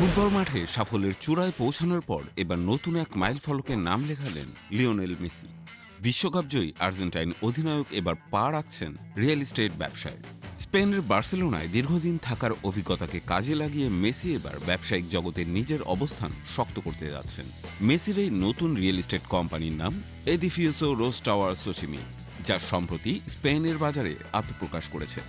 Football মাঠে সাফল্যের চূড়ায় পৌঁছানোর পর এবার নতুন এক মাইল ফলকের নাম লেখালেন লিওনেল মেসি। বিশ্বকাপজয়ী আর্জেন্টাইন অধিনায়ক এবার পা রাখছেন রিয়েল এস্টেট ব্যবসায়। স্পেনের বার্সেলোনায় দীর্ঘদিন থাকার অভিজ্ঞতাকে কাজে লাগিয়ে মেসি এবার ব্যবসায়িক জগতে নিজের অবস্থান শক্ত করতে যাচ্ছেন। মেসির এই নতুন রিয়েল এস্টেট কোম্পানির নাম এডিফিউসো রোজ টাওয়ার সোচিমি, যা সম্প্রতি স্পেনের বাজারে আত্মপ্রকাশ করেছে।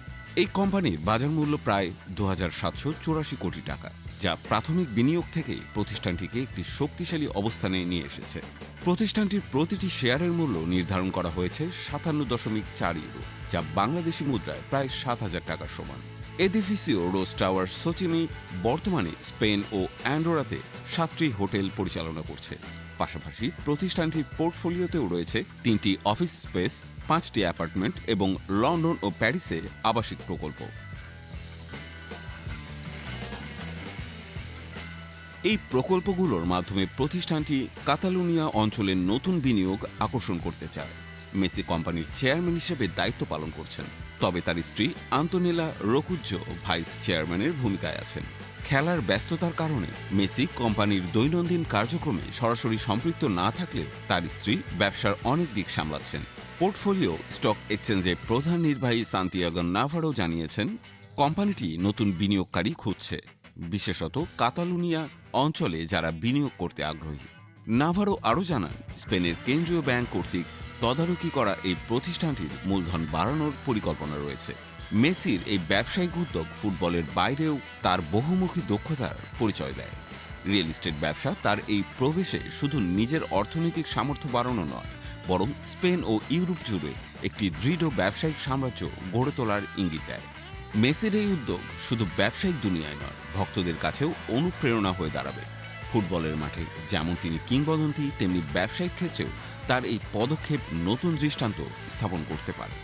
এই কোম্পানির বাজার মূল্য প্রায় ২,৭৮৪ কোটি টাকা, যা প্রাথমিক বিনিয়োগ থেকে প্রতিষ্ঠানটিকে একটি শক্তিশালী অবস্থানে নিয়ে এসেছে। প্রতিষ্ঠানটির প্রতিটি শেয়ারের মূল্য নির্ধারণ করা হয়েছে ৫৭.৪ ইউরো, যা বাংলাদেশি মুদ্রায় প্রায় ৭,০০০ টাকার সমান। এডিফিসিও রোজ টাওয়ার সোচিমি বর্তমানে স্পেন ও অ্যান্ডোরাতে ৭টি হোটেল পরিচালনা করছে। পাশাপাশি প্রতিষ্ঠানটির পোর্টফোলিওতেও রয়েছে ৩টি অফিস স্পেস, ৫টি অ্যাপার্টমেন্ট এবং লন্ডন ও প্যারিসে আবাসিক প্রকল্প। এই প্রকল্পগুলোর মাধ্যমে প্রতিষ্ঠানটি কাতালুনিয়া অঞ্চলের নতুন বিনিয়োগ আকর্ষণ করতে চায়। মেসি কোম্পানির চেয়ারম্যান হিসেবে দায়িত্ব পালন করছেন, তবে তার স্ত্রী আন্তোনেলা রোকুজ্জো ভাইস চেয়ারম্যানের ভূমিকায় আছেন। খেলার ব্যস্ততার কারণে মেসি কোম্পানির দৈনন্দিন কার্যক্রমে সরাসরি সম্পৃক্ত না থাকলেও তার স্ত্রী ব্যবসার অনেক দিক সামলাচ্ছেন। পোর্টফোলিও স্টক এক্সচেঞ্জের প্রধান নির্বাহী সান্তিয়াগো নাভারো জানিয়েছেন, কোম্পানিটি নতুন বিনিয়োগকারী খুঁজছে, বিশেষত কাতালুনিয়া অঞ্চলে যারা বিনিয়োগ করতে আগ্রহী। নাভারো আরও জানান, স্পেনের কেন্দ্রীয় ব্যাংক কর্তৃক তদারকি করা এই প্রতিষ্ঠানটির মূলধন বাড়ানোর পরিকল্পনা রয়েছে। মেসির এই ব্যবসায়িক উদ্যোগ ফুটবলের বাইরেও তার বহুমুখী দক্ষতার পরিচয় দেয়। রিয়েল এস্টেট ব্যবসা তার এই প্রবেশে শুধু নিজের অর্থনৈতিক সামর্থ্য বাড়ানো নয়, বরং স্পেন ও ইউরোপ জুড়ে একটি দৃঢ় ব্যবসায়িক সাম্রাজ্য গড়ে তোলার ইঙ্গিত দেয়। মেসির এই উদ্যোগ শুধু ব্যবসায়িক দুনিয়ায় নয়, ভক্তদের কাছেও অনুপ্রেরণা হয়ে দাঁড়াবে। ফুটবলের মাঠে যেমন তিনি কিংবদন্তি, তেমনি ব্যবসায়িক ক্ষেত্রেও তার এই পদক্ষেপ নতুন দৃষ্টান্ত স্থাপন করতে পারে।